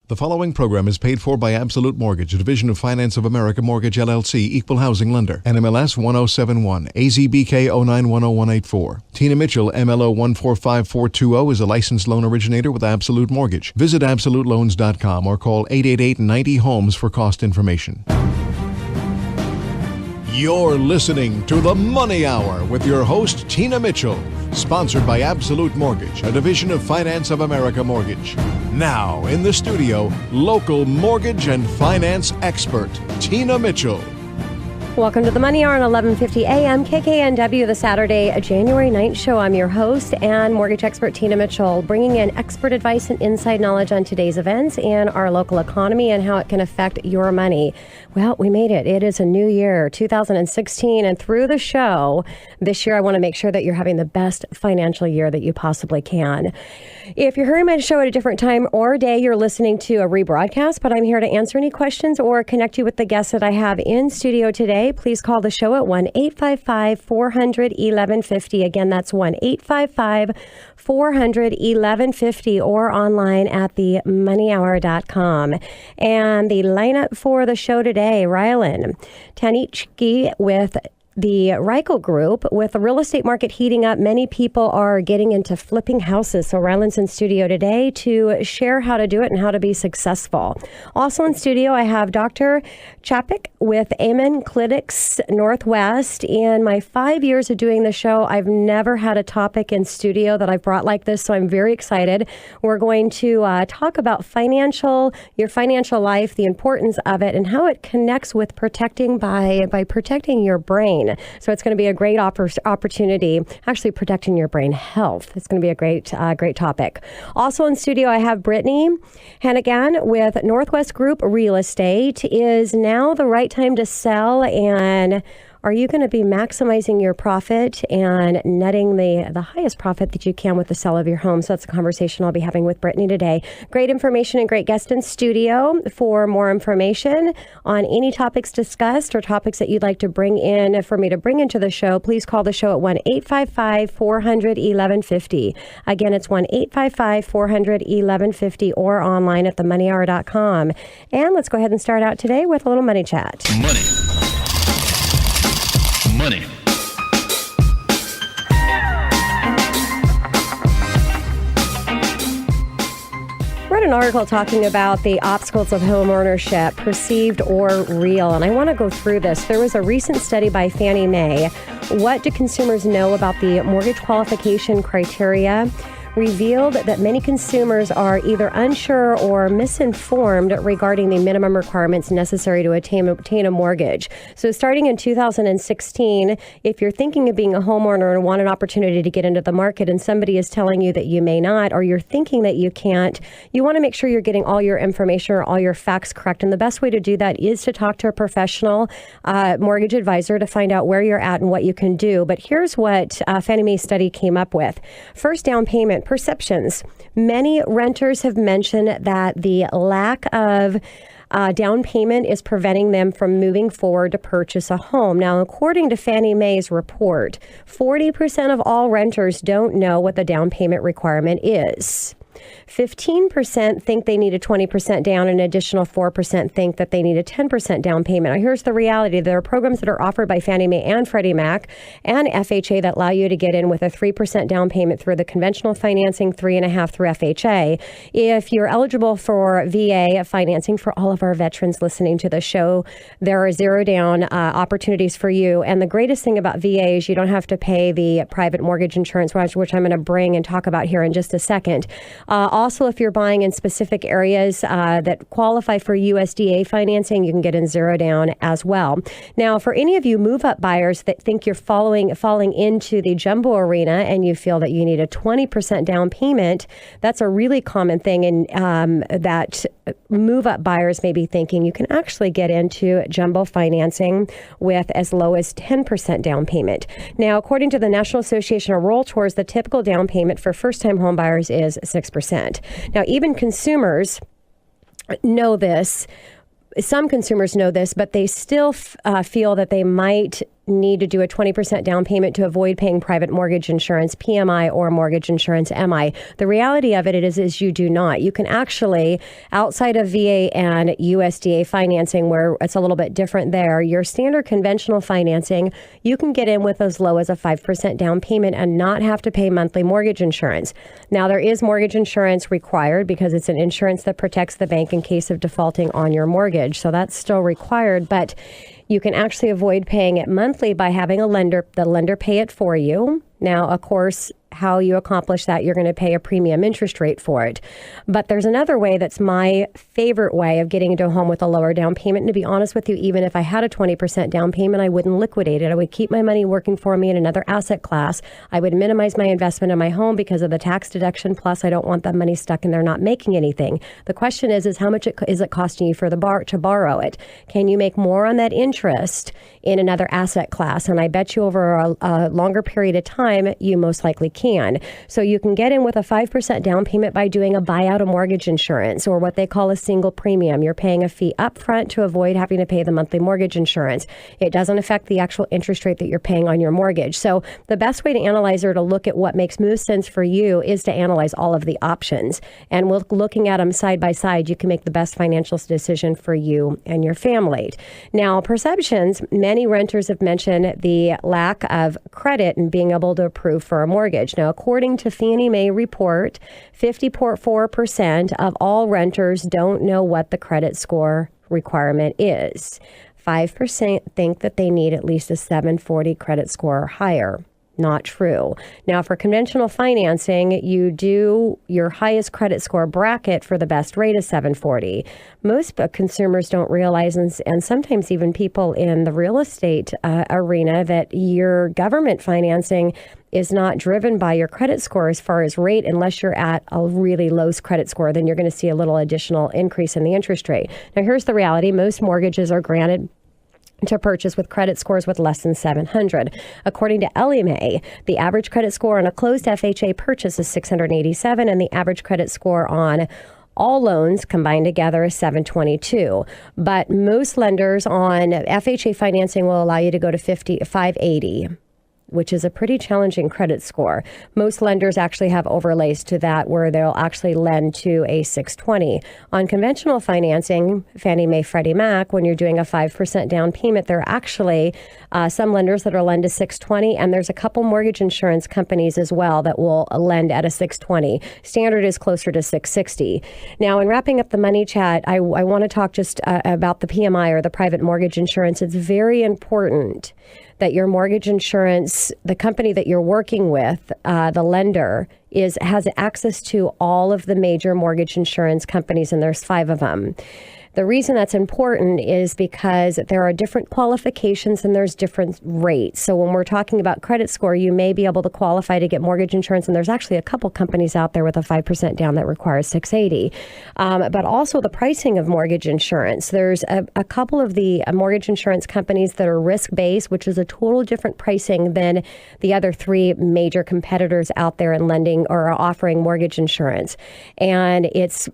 The following program is paid for by Absolute Mortgage, a division of Finance of America Mortgage LLC, Equal Housing Lender, NMLS 1071, AZBK 0910184. Tina Mitchell, MLO 145420, is a licensed loan originator with Absolute Mortgage. Visit AbsoluteLoans.com or call 888-90-HOMES for cost information. You're listening to The Money Hour with your host, Tina Mitchell, sponsored by Absolute Mortgage, a division of Finance of America Mortgage. Now, in the studio, local mortgage and finance expert, Tina Mitchell. Welcome to the Money Hour on 1150 AM KKNW, the Saturday, January 9th show. I'm your host and mortgage expert, Tina Mitchell, bringing in expert advice and inside knowledge on today's events and our local economy and how it can affect your money. Well, we made it. It is a new year, 2016, and through the show this year, I want to make sure that you're having the best financial year that you possibly can. If you're hearing my show at a different time or day, you're listening to a rebroadcast, but I'm here to answer any questions or connect you with the guests that I have in studio today. Please call the show at 1-855-400-1150. Again, that's 1-855-400-1150 or online at themoneyhour.com. And the lineup for the show today, Ryland Taniguchi with the Ryco Group. With the real estate market heating up, many people are getting into flipping houses. So Ryland's in studio today to share how to do it and how to be successful. Also in studio, I have Dr. Chapek with Amino Clinics Northwest. In my 5 years of doing the show, I've never had a topic in studio that I've brought like this, so I'm very excited. We're going to talk about your financial life, the importance of it, and how it connects with protecting by protecting your brain. So it's going to be a great opportunity, actually protecting your brain health. It's going to be a great topic. Also in studio, I have Brittany Hannigan with Northwest Group Real Estate. Is now the right time to sell, and are you going to be maximizing your profit and netting the highest profit that you can with the sale of your home? So that's a conversation I'll be having with Brittany today. Great information and great guest in studio. For more information on any topics discussed or topics that you'd like to bring in for me to bring into the show, please call the show at 1-855-400-1150. Again, it's 1-855-400-1150 or online at themoneyhour.com. And let's go ahead and start out today with a little money chat. Money. Read an article talking about the obstacles of home ownership, perceived or real, and I want to go through this. There was a recent study by Fannie Mae. What do consumers know about the mortgage qualification criteria? Revealed that many consumers are either unsure or misinformed regarding the minimum requirements necessary to obtain a mortgage. So starting in 2016, if you're thinking of being a homeowner and want an opportunity to get into the market and somebody is telling you that you may not, or you're thinking that you can't, you want to make sure you're getting all your information or all your facts correct. And the best way to do that is to talk to a professional mortgage advisor to find out where you're at and what you can do. But here's what Fannie Mae study came up with. First, down payment perceptions. Many renters have mentioned that the lack of down payment is preventing them from moving forward to purchase a home. Now, according to Fannie Mae's report, 40% of all renters don't know what the down payment requirement is. 15% think they need a 20% down, and an additional 4% think that they need a 10% down payment. Now, here's the reality. There are programs that are offered by Fannie Mae and Freddie Mac and FHA that allow you to get in with a 3% down payment through the conventional financing, 3.5% through FHA. If you're eligible for VA financing, for all of our veterans listening to the show, there are zero down opportunities for you. And the greatest thing about VA is you don't have to pay the private mortgage insurance, which I'm going to bring and talk about here in just a second. Also, if you're buying in specific areas that qualify for USDA financing, you can get in zero down as well. Now, for any of you move-up buyers that think you're falling into the jumbo arena and you feel that you need a 20% down payment, that's a really common thing, and that move-up buyers may be thinking you can actually get into jumbo financing with as low as 10% down payment. Now, according to the National Association of Realtors, the typical down payment for first-time home buyers is 6%. Now, even consumers know this. Some consumers know this, but they still feel that they might need to do a 20% down payment to avoid paying private mortgage insurance, PMI, or mortgage insurance, MI. The reality of it is you do not. You can actually, outside of VA and USDA financing, where it's a little bit different there, your standard conventional financing, you can get in with as low as a 5% down payment and not have to pay monthly mortgage insurance. Now, there is mortgage insurance required because it's an insurance that protects the bank in case of defaulting on your mortgage. So that's still required, but you can actually avoid paying it monthly by having the lender pay it for you. Now, of course, how you accomplish that, you're going to pay a premium interest rate for it. But there's another way that's my favorite way of getting into a home with a lower down payment. And to be honest with you, even if I had a 20% down payment, I wouldn't liquidate it. I would keep my money working for me in another asset class. I would minimize my investment in my home because of the tax deduction. Plus, I don't want that money stuck in there not making anything. The question is how much is it costing you to borrow it? Can you make more on that interest in another asset class? And I bet you over a longer period of time, you most likely can. So you can get in with a 5% down payment by doing a buyout of mortgage insurance, or what they call a single premium. You're paying a fee up front to avoid having to pay the monthly mortgage insurance. It doesn't affect the actual interest rate that you're paying on your mortgage. So the best way to analyze or to look at what makes most sense for you is to analyze all of the options. And looking at them side by side, you can make the best financial decision for you and your family. Now, perceptions, many renters have mentioned the lack of credit and being able to approve for a mortgage. Now, according to Fannie Mae report, 50.4% of all renters don't know what the credit score requirement is. 5% think that they need at least a 740 credit score or higher. Not true. Now, for conventional financing, you do your highest credit score bracket for the best rate is 740. Most consumers don't realize, and sometimes even people in the real estate arena, that your government financing is not driven by your credit score as far as rate, unless you're at a really low credit score. Then you're going to see a little additional increase in the interest rate. Now, here's the reality. Most mortgages are granted to purchase with credit scores with less than 700. According to Ellie Mae, the average credit score on a closed FHA purchase is 687, and the average credit score on all loans combined together is 722. But most lenders on FHA financing will allow you to go to 580. Which is a pretty challenging credit score. Most lenders actually have overlays to that where they'll actually lend to a 620. On conventional financing, Fannie Mae, Freddie Mac, when you're doing a 5% down payment, there are actually some lenders that will lend to 620, and there's a couple mortgage insurance companies as well that will lend at a 620. Standard is closer to 660. Now, in wrapping up the money chat, I want to talk just about the PMI, or the private mortgage insurance. It's very important that your mortgage insurance, the company that you're working with, the lender, has access to all of the major mortgage insurance companies, and there's 5 of them. The reason that's important is because there are different qualifications and there's different rates. So when we're talking about credit score, you may be able to qualify to get mortgage insurance. And there's actually a couple companies out there with a 5% down that requires 680. But also the pricing of mortgage insurance. There's a couple of the mortgage insurance companies that are risk-based, which is a total different pricing than the other 3 major competitors out there in lending or offering mortgage insurance. And it's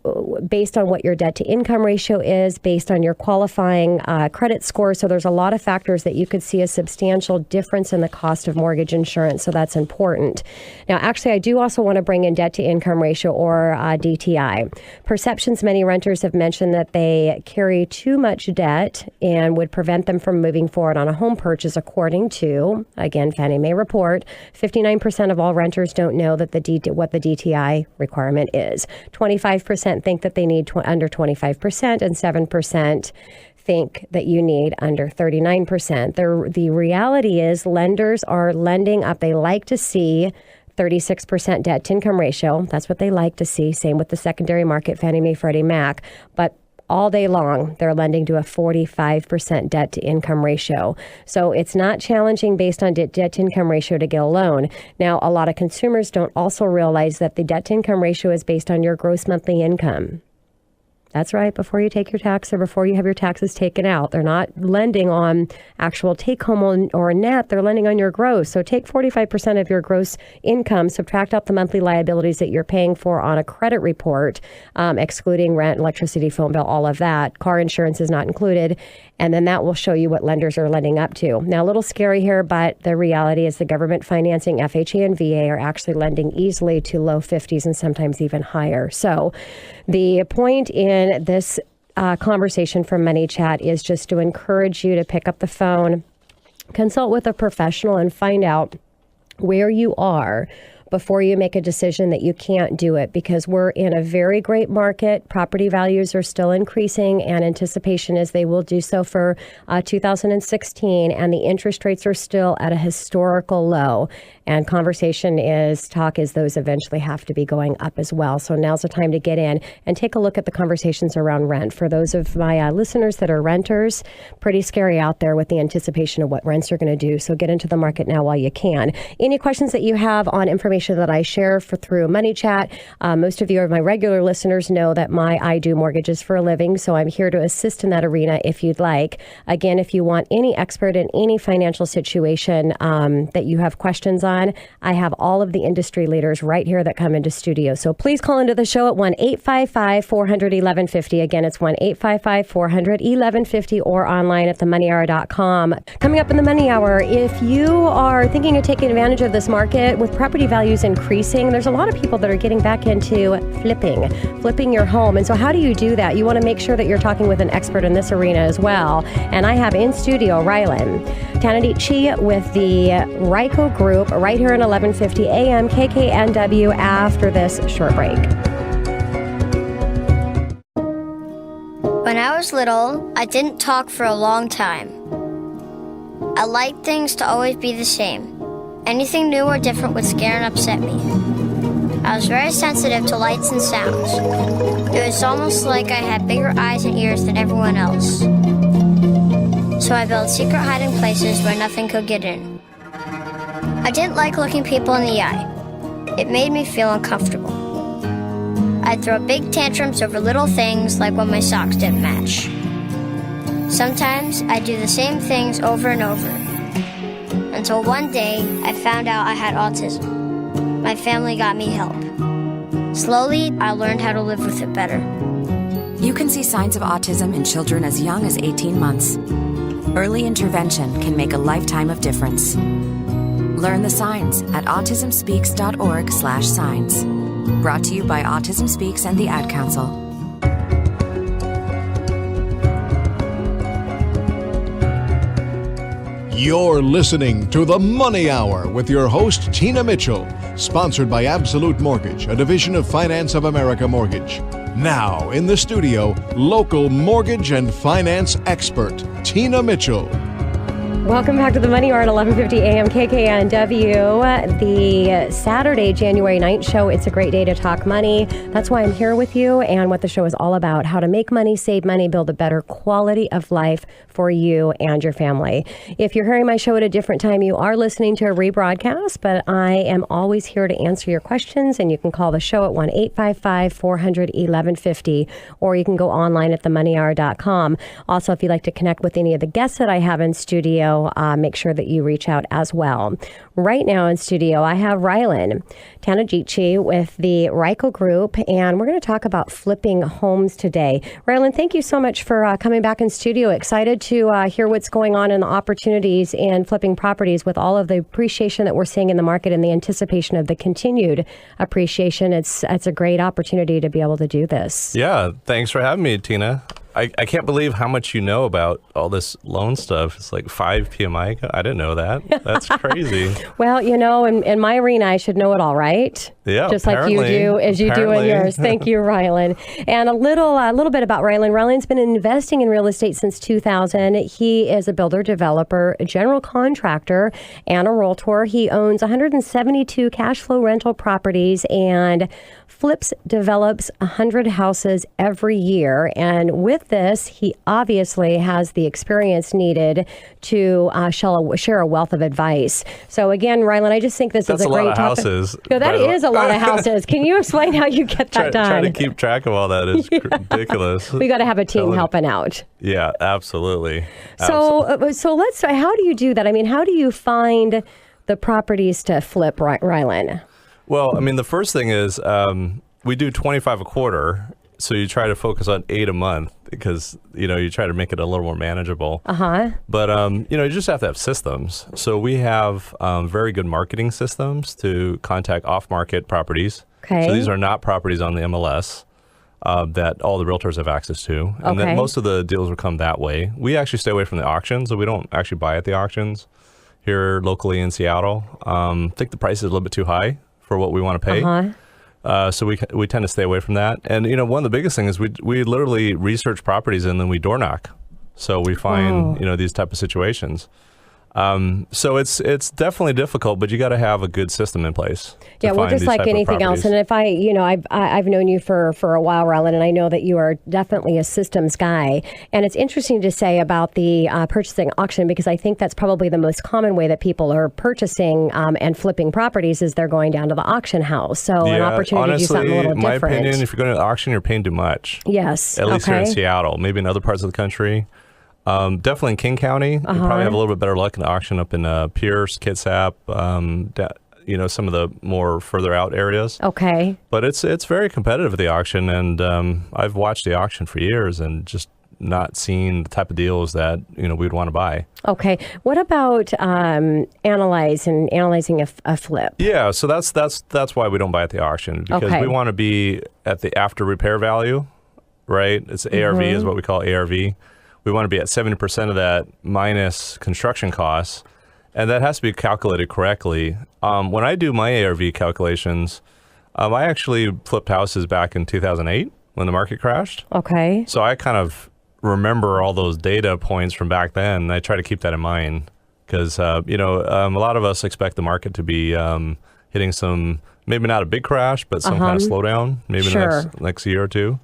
based on what your debt-to-income ratio is, based on your qualifying credit score. So there's a lot of factors that you could see a substantial difference in the cost of mortgage insurance. So that's important. Now, actually, I do also want to bring in debt to income ratio, or DTI. Perceptions, many renters have mentioned that they carry too much debt and would prevent them from moving forward on a home purchase, according to, again, Fannie Mae report. 59% of all renters don't know that what the DTI requirement is. 25% think that they need under 25%, and 7% think that you need under 39%. The reality is lenders are lending up. They like to see 36% debt to income ratio. That's what they like to see. Same with the secondary market, Fannie Mae, Freddie Mac. But all day long, they're lending to a 45% debt to income ratio. So it's not challenging based on debt to income ratio to get a loan. Now, a lot of consumers don't also realize that the debt to income ratio is based on your gross monthly income. That's right. Before you take your tax or before you have your taxes taken out, they're not lending on actual take home or net. They're lending on your gross. So take 45% of your gross income, subtract out the monthly liabilities that you're paying for on a credit report, excluding rent, electricity, phone bill, all of that. Car insurance is not included. And then that will show you what lenders are lending up to. Now, a little scary here, but the reality is the government financing, FHA and VA, are actually lending easily to low 50s and sometimes even higher. So the point in this conversation from Money Chat is just to encourage you to pick up the phone, consult with a professional, and find out where you are before you make a decision that you can't do it, because we're in a very great market. Property values are still increasing, and anticipation is they will do so for 2016, and the interest rates are still at a historical low. And talk is those eventually have to be going up as well. So now's the time to get in and take a look at the conversations around rent. For those of my listeners that are renters, pretty scary out there with the anticipation of what rents are going to do. So get into the market now while you can. Any questions that you have on information that I share through Money Chat, most of you are my regular listeners know that I do mortgages for a living. So I'm here to assist in that arena if you'd like. Again, if you want any expert in any financial situation that you have questions on, I have all of the industry leaders right here that come into studio. So please call into the show at 1-855-400-1150. Again, it's 1-855-400-1150 or online at themoneyhour.com. Coming up in the Money Hour, if you are thinking of taking advantage of this market with property values increasing, there's a lot of people that are getting back into flipping your home. And so how do you do that? You want to make sure that you're talking with an expert in this arena as well. And I have in studio Ryland Taniguchi with the Ryco Group right here at 1150 AM KKNW after this short break. When I was little, I didn't talk for a long time. I liked things to always be the same. Anything new or different would scare and upset me. I was very sensitive to lights and sounds. It was almost like I had bigger eyes and ears than everyone else. So I built secret hiding places where nothing could get in. I didn't like looking people in the eye. It made me feel uncomfortable. I'd throw big tantrums over little things like when my socks didn't match. Sometimes I'd do the same things over and over. Until one day, I found out I had autism. My family got me help. Slowly, I learned how to live with it better. You can see signs of autism in children as young as 18 months. Early intervention can make a lifetime of difference. Learn the signs at autismspeaks.org/signs. Brought to you by Autism Speaks and the Ad Council. You're listening to The Money Hour with your host, Tina Mitchell, sponsored by Absolute Mortgage, a division of Finance of America Mortgage. Now, in the studio, local mortgage and finance expert, Tina Mitchell. Welcome back to the Money Hour at 1150 AM KKNW, the Saturday, January 9th show. It's a great day to talk money. That's why I'm here with you and what the show is all about, how to make money, save money, build a better quality of life for you and your family. If you're hearing my show at a different time, you are listening to a rebroadcast, but I am always here to answer your questions, and you can call the show at 1-855-400-1150, or you can go online at themoneyhour.com. Also, if you'd like to connect with any of the guests that I have in studio, make sure that you reach out as well. Right now in studio, I have Ryland Taniguchi with the Ryco Group, and we're going to talk about flipping homes today. Ryland, thank you so much for coming back in studio. Excited to hear what's going on in the opportunities in flipping properties with all of the appreciation that we're seeing in the market and the anticipation of the continued appreciation. It's a great opportunity to be able to do this. Yeah, thanks for having me, Tina. I can't believe how much you know about all this loan stuff. It's like 5 PMI. I didn't know that. That's crazy. Well, you know, in my arena, I should know it all, right? Yeah, just like you do, as you do in yours. Thank you, Ryland. And a little bit about Ryland. Ryland's been investing in real estate since 2000. He is a builder, developer, a general contractor, and a realtor. He owns 172 cash flow rental properties and develops 100 houses every year. And with this, he obviously has the experience needed to share a wealth of advice. So again, Ryland, I just think this is a great topic. That's a lot of houses. No, that is a lot of houses. Can you explain how you get that done? Trying to keep track of all that is ridiculous. We got to have a team helping out. Yeah, absolutely. So let's. How do you do that? I mean, how do you find the properties to flip, Ryland? Well, I mean, the first thing is we do 25 a quarter. So you try to focus on 8 a month because, you try to make it a little more manageable. But, you just have to have systems. So we have very good marketing systems to contact off-market properties. Okay. So these are not properties on the MLS that all the realtors have access to. And then most of the deals will come that way. We actually stay away from the auctions, so we don't actually buy at the auctions here locally in Seattle. I think the price is a little bit too high for what we want to pay. So we tend to stay away from that. And, one of the biggest things is we literally research properties and then we door knock. So we find, these type of situations. So it's definitely difficult, but you got to have a good system in place. Yeah, well, just like anything else. And if I've known you for a while, Ryland, and I know that you are definitely a systems guy. And it's interesting to say about the purchasing auction, because I think that's probably the most common way that people are purchasing and flipping properties is they're going down to the auction house. So an opportunity honestly, to do something a little different. In my opinion, if you're going to the auction, you're paying too much. Yes. At least here in Seattle, maybe in other parts of the country. Definitely in King County, you probably have a little bit better luck in the auction up in Pierce, Kitsap, some of the more further out areas. Okay. But it's very competitive at the auction, and I've watched the auction for years and just not seen the type of deals that we'd want to buy. Okay. What about analyzing a flip? Yeah, so that's why we don't buy at the auction, because we want to be at the after repair value, right? It's ARV is what we call ARV. We want to be at 70% of that minus construction costs, and that has to be calculated correctly. When I do my ARV calculations, I actually flipped houses back in 2008 when the market crashed. Okay. So I kind of remember all those data points from back then, and I try to keep that in mind because, a lot of us expect the market to be hitting some, maybe not a big crash, but some kind of slowdown, maybe in the next year or two.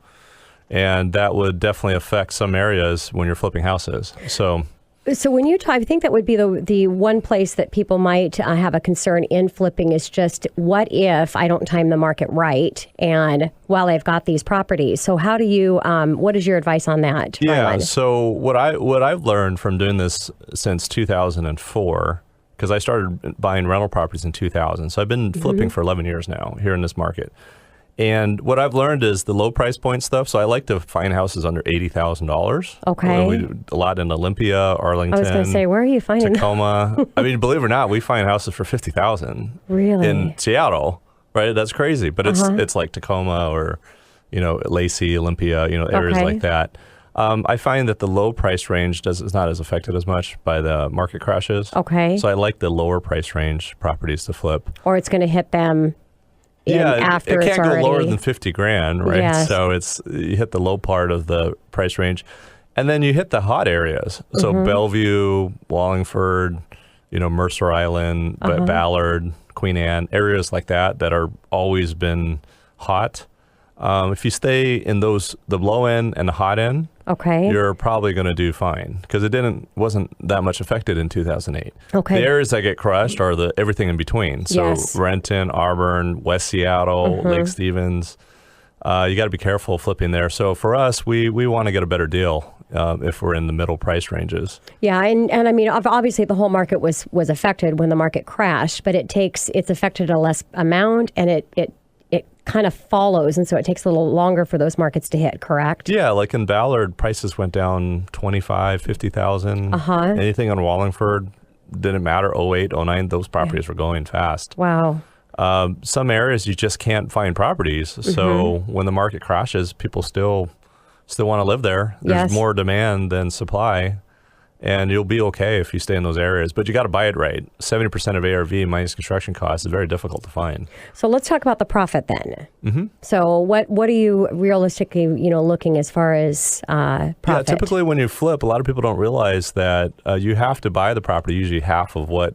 And that would definitely affect some areas when you're flipping houses. So when you talk, I think that would be the one place that people might have a concern in flipping is just what if I don't time the market right and while I've got these properties. So how do you, what is your advice on that? Yeah, Ryland? so what I've learned from doing this since 2004, because I started buying rental properties in 2000. So I've been flipping for 11 years now here in this market. And what I've learned is the low price point stuff. So I like to find houses under $80,000. Okay. We do a lot in Olympia, Arlington. I was going to say, where are you finding Tacoma? I mean, believe it or not, we find houses for $50,000. Really? In Seattle, right? That's crazy. But it's like Tacoma or, Lacey, Olympia, areas like that. I find that the low price range is not as affected as much by the market crashes. Okay. So I like the lower price range properties to flip. Or it's going to hit them. It can't go lower than 50 grand, right? Yes. So you hit the low part of the price range, and then you hit the hot areas. So Bellevue, Wallingford, Mercer Island, Ballard, Queen Anne, areas like that are always been hot. If you stay in the low end and the hot end, you're probably going to do fine because wasn't that much affected in 2008. Okay. The areas that get crushed are everything in between. So Renton, Auburn, West Seattle, Lake Stevens. You got to be careful flipping there. So for us, we want to get a better deal if we're in the middle price ranges. Yeah, and I mean, obviously the whole market was affected when the market crashed, but it's affected a less amount, and it kind of follows, and so it takes a little longer for those markets to hit, correct? Yeah, like in Ballard, prices went down 25, 50,000. Anything on Wallingford, didn't matter, 08, 09, those properties were going fast. Wow. Some areas you just can't find properties, so when the market crashes, people still want to live there. There's more demand than supply. And you'll be okay if you stay in those areas. But you got to buy it right. 70% of ARV minus construction costs is very difficult to find. So let's talk about the profit then. So what are you realistically looking as far as profit? Yeah, typically when you flip, a lot of people don't realize that you have to buy the property usually half of what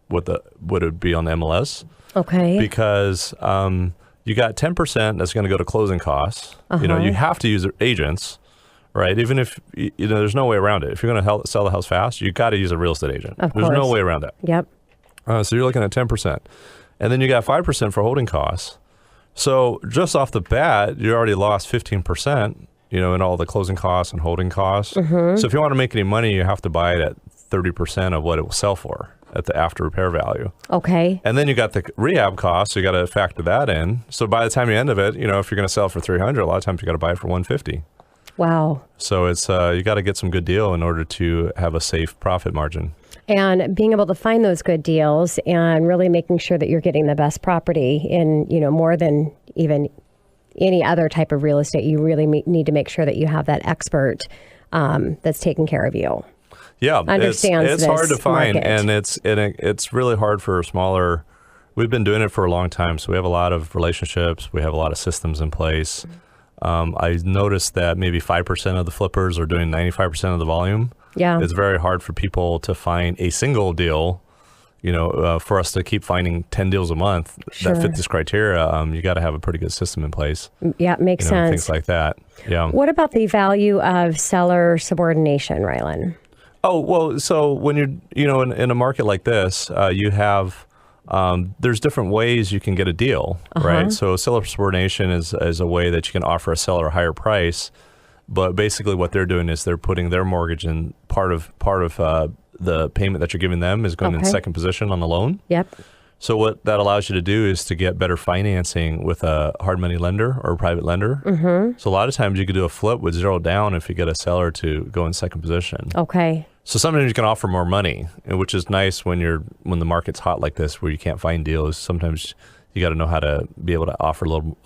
what it would be on the MLS. Okay. Because you got 10% that's going to go to closing costs. You have to use agents. Right, even if there's no way around it. If you're going to sell the house fast, you got to use a real estate agent. Of There's course. no way around that. Yep. So you're looking at 10%, and then you got 5% for holding costs. So just off the bat, you already lost 15%, in all the closing costs and holding costs. So if you want to make any money, you have to buy it at 30% of what it will sell for at the after repair value. Okay. And then you got the rehab costs, so you got to factor that in. So by the time you end of it, if you're going to sell it for $300, a lot of times you got to buy it for $150. Wow. So it's you got to get some good deal in order to have a safe profit margin. And being able to find those good deals and really making sure that you're getting the best property in, more than even any other type of real estate, you really need to make sure that you have that expert that's taking care of you. Yeah, Understands it's hard to find, market. and it's really hard for smaller. We've been doing it for a long time, so we have a lot of relationships. We have a lot of systems in place. I noticed that maybe 5% of the flippers are doing 95% of the volume. Yeah. It's very hard for people to find a single deal, for us to keep finding 10 deals a month that fit this criteria. You got to have a pretty good system in place. Yeah, it makes sense. Things like that. Yeah. What about the value of seller subordination, Ryland? Oh, well, so when you're, in a market like this, you have, there's different ways you can get a deal, right? So seller subordination is a way that you can offer a seller a higher price, but basically what they're doing is they're putting their mortgage in part of the payment that you're giving them is going in second position on the loan. Yep. So what that allows you to do is to get better financing with a hard money lender or a private lender. So a lot of times you could do a flip with zero down if you get a seller to go in second position. Okay. So sometimes you can offer more money, which is nice when the market's hot like this, where you can't find deals. Sometimes you got to know how to be able to offer a little,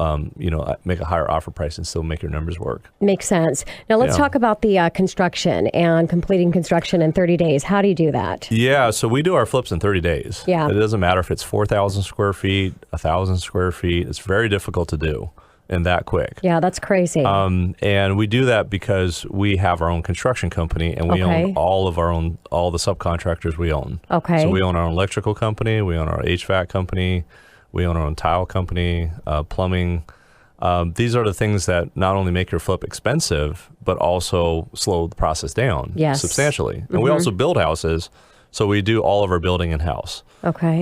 make a higher offer price and still make your numbers work. Makes sense. Now let's talk about the construction and completing construction in 30 days. How do you do that? Yeah, so we do our flips in 30 days. Yeah. It doesn't matter if it's 4,000 square feet, 1,000 square feet. It's very difficult to do and that quick. Yeah, that's crazy. And we do that because we have our own construction company and we own all the subcontractors we own. Okay. So we own our own electrical company, we own our HVAC company, we own our own tile company, plumbing. These are the things that not only make your flip expensive, but also slow the process down substantially. And we also build houses, so we do all of our building in-house. Okay.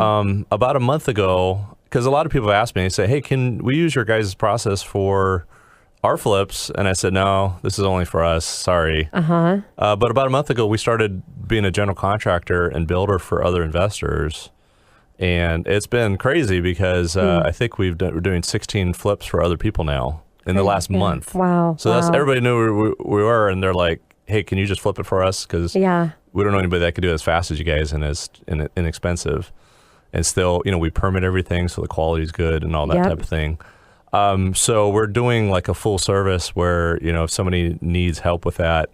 About a month ago, because a lot of people ask me, they say, hey, can we use your guys' process for our flips? And I said, no, this is only for us. Sorry. But about a month ago, we started being a general contractor and builder for other investors. And it's been crazy because I think we're doing 16 flips for other people now in the last month. Wow. So that's everybody knew we were, and they're like, hey, can you just flip it for us? Because we don't know anybody that could do it as fast as you guys and as inexpensive. And still, we permit everything so the quality is good and all that type of thing. So we're doing like a full service where, if somebody needs help with that,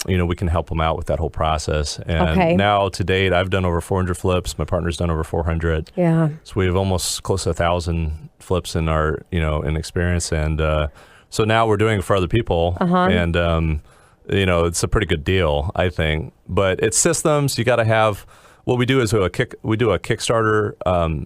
we can help them out with that whole process. And now to date, I've done over 400 flips. My partner's done over 400. Yeah. So we have almost close to 1,000 flips in our, in experience. And so now we're doing it for other people. And, it's a pretty good deal, I think. But it's systems. You got to have, what we do is we do a Kickstarter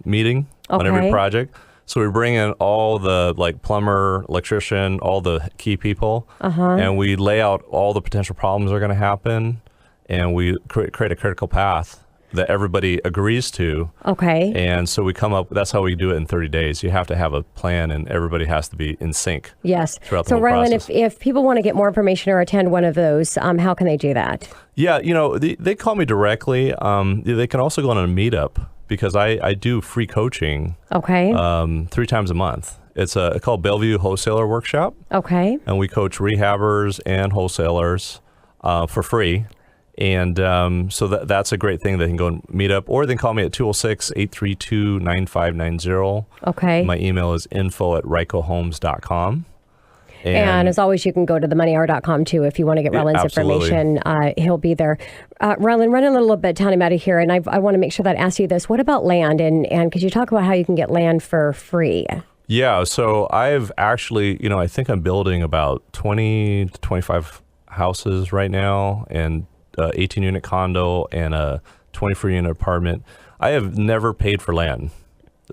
meeting on every project. So we bring in all the plumber, electrician, all the key people, and we lay out all the potential problems that are going to happen, and we create a critical path that everybody agrees to. Okay. And so we come up, that's how we do it in 30 days. You have to have a plan, and everybody has to be in sync. Yes. Throughout the whole Ryland, process. if people want to get more information or attend one of those, how can they do that? Yeah, they call me directly. They can also go on a meetup, because I do free coaching 3 times a month. It's called Bellevue Wholesaler Workshop. Okay. And we coach rehabbers and wholesalers for free. And so that's a great thing. They can go and meet up, or they can call me at 206-832-9590. Okay. My email is info@rycohomes.com. And as always, you can go to themoneyhour.com too if you want to get Ryland's information. He'll be there. Ryland, running a little bit time out of here, and I want to make sure that I ask you this. What about land? And could you talk about how you can get land for free? Yeah, so I've actually, I think I'm building about 20 to 25 houses right now, and 18-unit condo and a 24-unit apartment. I have never paid for land.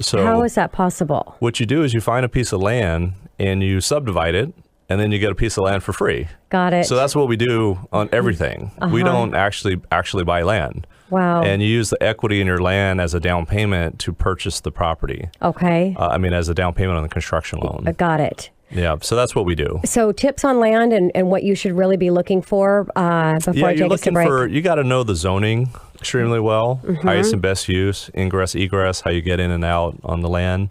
So how is that possible? What you do is you find a piece of land and you subdivide it, and then you get a piece of land for free. Got it. So that's what we do on everything. We don't actually buy land. Wow. And you use the equity in your land as a down payment to purchase the property. Okay. As a down payment on the construction loan. Got it. Yeah, so that's what we do. So tips on land and what you should really be looking for before I take us to break. You got to know the zoning extremely well, highest and best use, ingress, egress, how you get in and out on the land.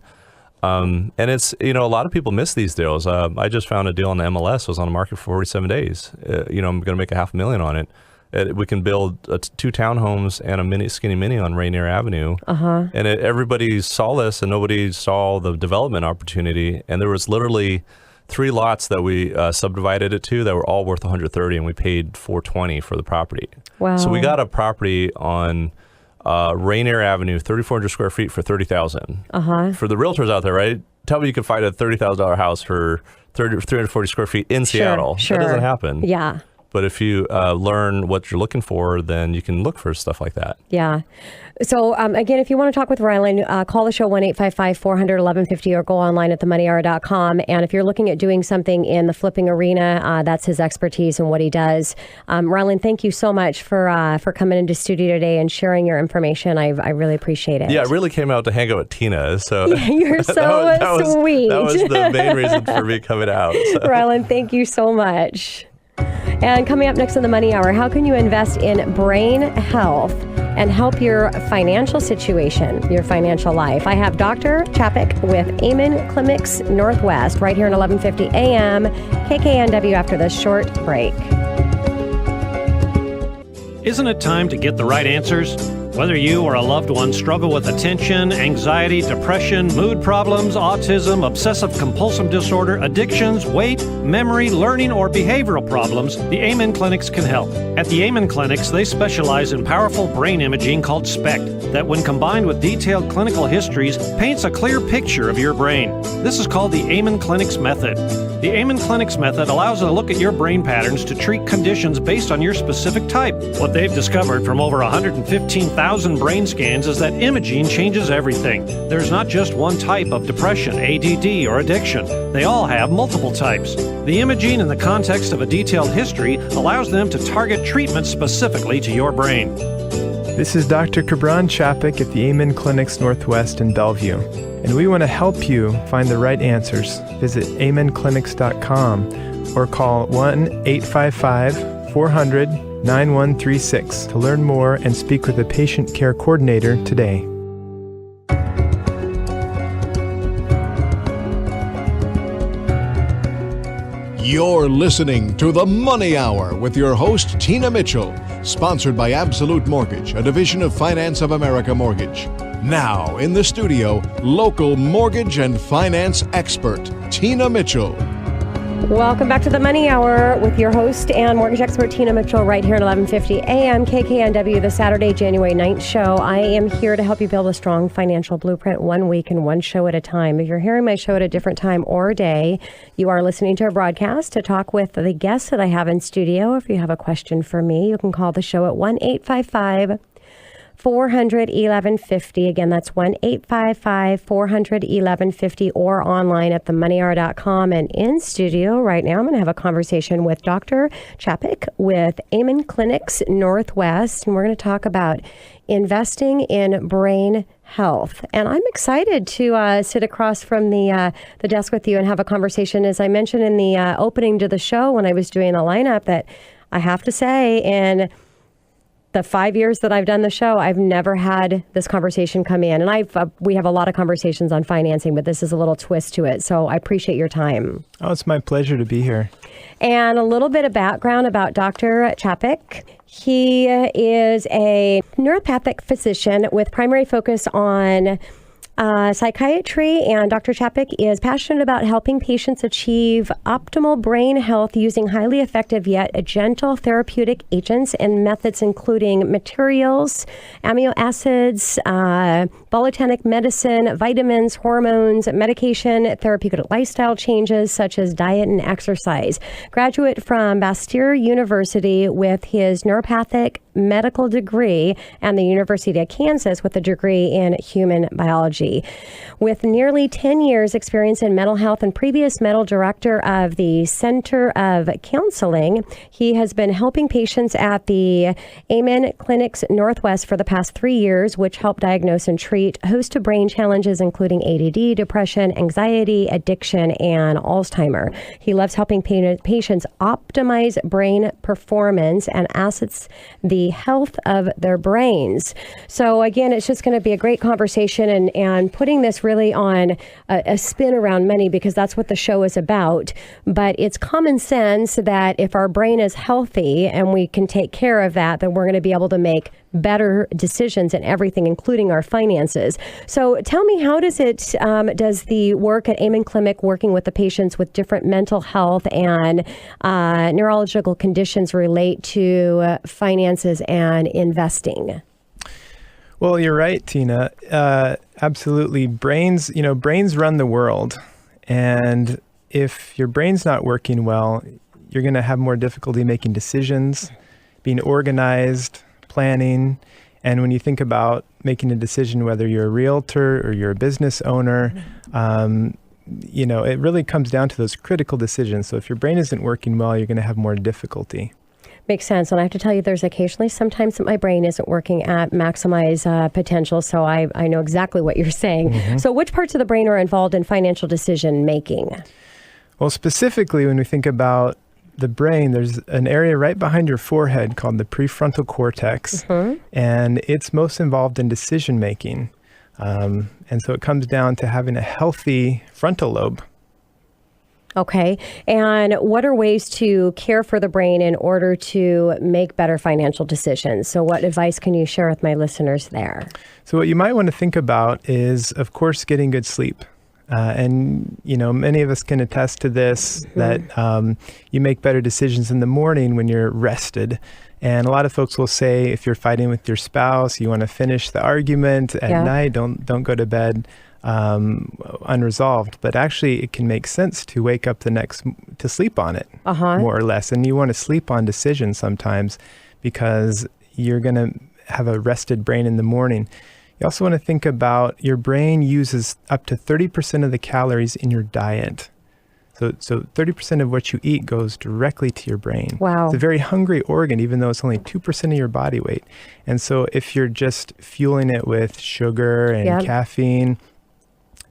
And it's, a lot of people miss these deals. I just found a deal on the MLS, was on the market for 47 days. I'm going to make $500,000 on it. We can build 2 townhomes and a skinny mini on Rainier Avenue. And everybody saw this and nobody saw the development opportunity. And there was literally 3 lots that we subdivided it to that were all worth $130,000, and we paid $420,000 for the property. Wow. So we got a property on Rainier Avenue, 3,400 square feet for $30,000. For the realtors out there, right? Tell me you can find a $30,000 house for 340 square feet in Seattle. Sure. That doesn't happen. Yeah. But if you learn what you're looking for, then you can look for stuff like that. Yeah. So, again, if you want to talk with Ryland, call the show 1-855-400-1150 or go online at themoneyhour.com. And if you're looking at doing something in the flipping arena, that's his expertise and what he does. Ryland, thank you so much for coming into studio today and sharing your information. I really appreciate it. Yeah, I really came out to hang out with Tina. So you're so sweet. That was the main reason for me coming out. So. Ryland, thank you so much. And coming up next on the Money Hour, how can you invest in brain health and help your financial situation, your financial life? I have Dr. Chapek with Amen Clinics Northwest right here at 1150 AM KKNW after this short break. Isn't it time to get the right answers? Whether you or a loved one struggle with attention, anxiety, depression, mood problems, autism, obsessive-compulsive disorder, addictions, weight, memory, learning, or behavioral problems, the Amen Clinics can help. At the Amen Clinics, they specialize in powerful brain imaging called SPECT that, when combined with detailed clinical histories, paints a clear picture of your brain. This is called the Amen Clinics method. The Amen Clinics method allows a look at your brain patterns to treat conditions based on your specific type. What they've discovered from over 115,000 brain scans is that imaging changes everything. There's not just one type of depression, ADD, or addiction. They all have multiple types. The imaging in the context of a detailed history allows them to target treatment specifically to your brain. This is Dr. Kabran Chapek at the Amen Clinics Northwest in Bellevue, and we want to help you find the right answers. Visit amenclinics.com or call 1-855-400-9136 to learn more and speak with a patient care coordinator today. You're listening to The Money Hour with your host, Tina Mitchell, sponsored by Absolute Mortgage, a division of Finance of America Mortgage. Now, in the studio, local mortgage and finance expert, Tina Mitchell. Welcome back to the Money Hour with your host and mortgage expert, Tina Mitchell, right here at 1150 AM KKNW, the Saturday, January 9th show. I am here to help you build a strong financial blueprint 1 week and one show at a time. If you're hearing my show at a different time or day, you are listening to a broadcast to talk with the guests that I have in studio. If you have a question for me, you can call the show at 1-855-400-1150. Again, that's 1-855-400-1150 or online at themoneyhour.com. And in studio right now, I'm going to have a conversation with Dr. Chapek with Amen Clinics Northwest. And we're going to talk about investing in brain health. And I'm excited to sit across from the desk with you and have a conversation. As I mentioned in the opening to the show when I was doing the lineup, that I have to say, in the 5 years that I've done the show, I've never had this conversation come in. And we have a lot of conversations on financing, but this is a little twist to it. So I appreciate your time. Oh, it's my pleasure to be here. And a little bit of background about Dr. Chapek. He is a neuropathic physician with primary focus on psychiatry, and Dr. Chapek is passionate about helping patients achieve optimal brain health using highly effective yet gentle therapeutic agents and methods including materials, amino acids, botanic medicine, vitamins, hormones, medication, therapeutic lifestyle changes such as diet and exercise. Graduate from Bastyr University with his neuropathic medical degree and the University of Kansas with a degree in human biology. With nearly 10 years experience in mental health and previous medical director of the Center of Counseling, he has been helping patients at the Amen Clinics Northwest for the past 3 years, which help diagnose and treat a host of brain challenges, including ADD, depression, anxiety, addiction, and Alzheimer. He loves helping patients optimize brain performance and assets the health of their brains. So again, it's just going to be a great conversation and putting this really on a spin around money, because that's what the show is about. But it's common sense that if our brain is healthy and we can take care of that, then we're going to be able to make better decisions in everything, including our finances. So tell me, how does the work at Amen Clinic, working with the patients with different mental health and neurological conditions, relate to finances and investing? Well, you're right, Tina. Absolutely. Brains run the world. And if your brain's not working well, you're going to have more difficulty making decisions, being organized, planning. And when you think about making a decision, whether you're a realtor or you're a business owner, it really comes down to those critical decisions. So if your brain isn't working well, you're going to have more difficulty. Makes sense. And I have to tell you, there's occasionally sometimes that my brain isn't working at maximize potential. So I know exactly what you're saying. Mm-hmm. So which parts of the brain are involved in financial decision making? Well, specifically, when we think about the brain, there's an area right behind your forehead called the prefrontal cortex, and it's most involved in decision making. And so it comes down to having a healthy frontal lobe. Okay. And what are ways to care for the brain in order to make better financial decisions? So what advice can you share with my listeners there? So what you might want to think about is, of course, getting good sleep. And many of us can attest to this, that you make better decisions in the morning when you're rested. And a lot of folks will say, if you're fighting with your spouse, you want to finish the argument at night, don't go to bed unresolved. But actually, it can make sense to wake up to sleep on it, more or less. And you want to sleep on decisions sometimes, because you're going to have a rested brain in the morning. You also want to think about your brain uses up to 30% of the calories in your diet. So 30% of what you eat goes directly to your brain. Wow. It's a very hungry organ, even though it's only 2% of your body weight. And so if you're just fueling it with sugar and caffeine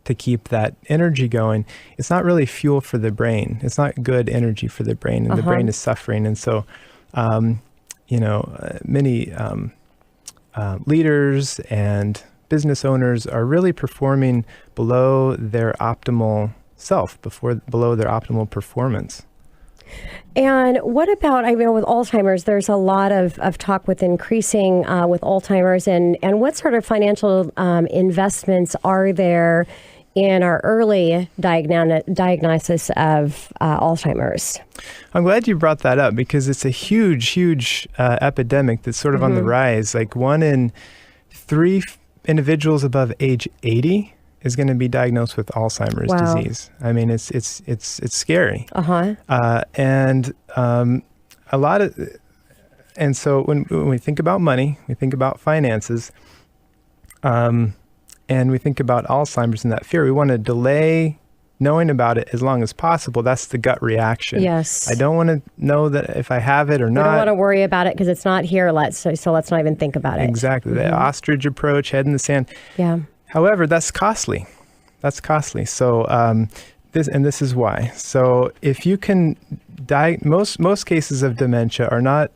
to keep that energy going, it's not really fuel for the brain. It's not good energy for the brain, and the brain is suffering. And so, many leaders and business owners are really performing below their optimal self, below their optimal performance. And what about, with Alzheimer's, there's a lot of talk with increasing with Alzheimer's, and what sort of financial investments are there in our early diagnosis of Alzheimer's? I'm glad you brought that up, because it's a huge epidemic that's sort of on the rise. Like 1 in 3 individuals above age 80 is going to be diagnosed with Alzheimer's disease. I mean, it's scary. And so when we think about money, we think about finances, and we think about Alzheimer's and that fear. We want to delay knowing about it as long as possible. That's the gut reaction. Yes. I don't want to know that if I have it or not. We don't want to worry about it because it's not here. So let's not even think about it. Exactly. The ostrich approach, head in the sand. Yeah. However, that's costly. So this is why. So if you can most cases of dementia are not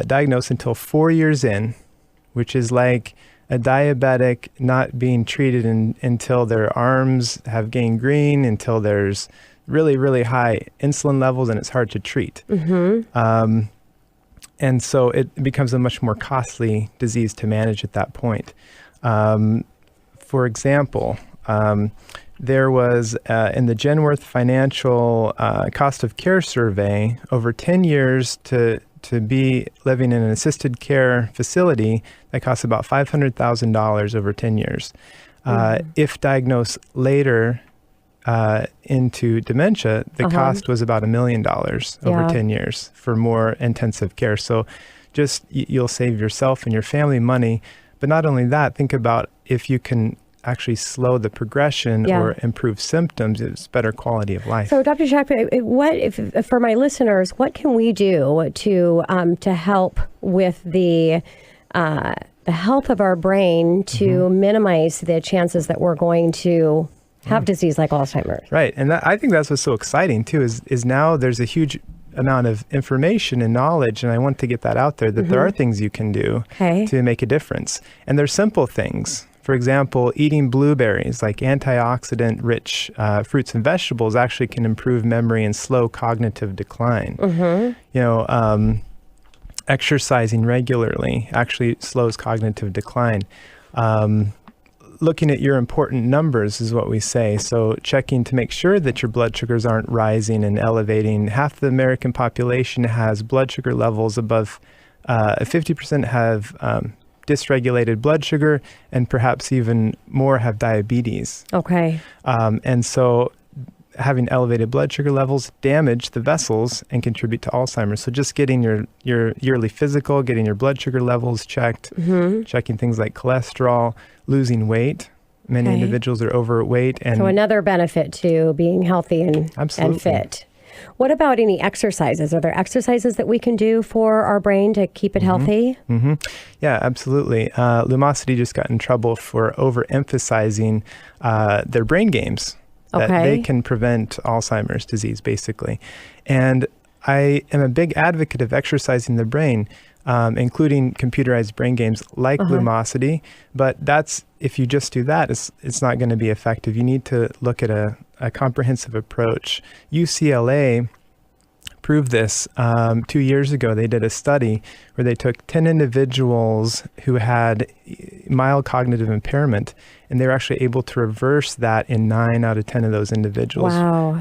diagnosed until 4 years in, which is like a diabetic not being treated until their arms have gangrene, until there's really, really high insulin levels and it's hard to treat. And so it becomes a much more costly disease to manage at that point. For example, there was in the Genworth Financial Cost of Care Survey, over 10 years to be living in an assisted care facility, that costs about $500,000 over 10 years. If diagnosed later into dementia, the cost was about $1 million over 10 years for more intensive care. So just you'll save yourself and your family money. But not only that, think about if you can actually slow the progression or improve symptoms, it's better quality of life. So, Dr. Chapek, for my listeners, what can we do to help with the health of our brain to minimize the chances that we're going to have disease like Alzheimer's? Right, and I think that's what's so exciting too. Is now there's a huge amount of information and knowledge, and I want to get that out there, that there are things you can do to make a difference. And they're simple things. For example, eating blueberries, like antioxidant-rich fruits and vegetables, actually can improve memory and slow cognitive decline. Exercising regularly actually slows cognitive decline. Looking at your important numbers is what we say. So checking to make sure that your blood sugars aren't rising and elevating. Half the American population has blood sugar levels above 50% have dysregulated blood sugar, and perhaps even more have diabetes. Okay. And so having elevated blood sugar levels damage the vessels and contribute to Alzheimer's. So just getting your yearly physical, getting your blood sugar levels checked, checking things like cholesterol, losing weight. Many individuals are overweight. And so another benefit to being healthy and fit. What about any exercises? Are there exercises that we can do for our brain to keep it healthy? Yeah, absolutely. Lumosity just got in trouble for overemphasizing their brain games. That they can prevent Alzheimer's disease, basically. And I am a big advocate of exercising the brain, including computerized brain games like Lumosity. But that's, if you just do that, it's not going to be effective. You need to look at a comprehensive approach. UCLA proved this 2 years ago. They did a study where they took 10 individuals who had mild cognitive impairment, and they were actually able to reverse that in 9 out of 10 of those individuals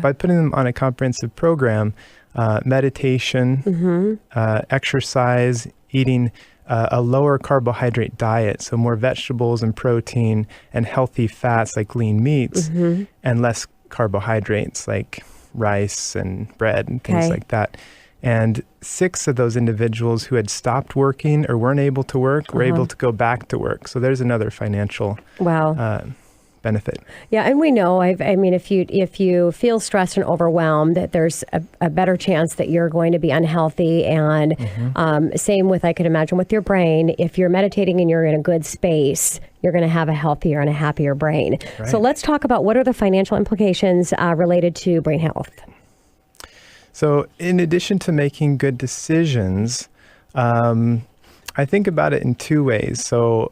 by putting them on a comprehensive program, meditation, exercise, eating a lower carbohydrate diet, so more vegetables and protein and healthy fats like lean meats, and less carbohydrates like rice and bread and things like that. And 6 of those individuals who had stopped working or weren't able to work were able to go back to work. So there's another financial benefit. Yeah, and we know, I mean, if you feel stressed and overwhelmed, that there's a better chance that you're going to be unhealthy. And same with, I could imagine, with your brain. If you're meditating and you're in a good space, you're going to have a healthier and a happier brain. Right. So let's talk about what are the financial implications related to brain health. So in addition to making good decisions, I think about it in 2 ways. So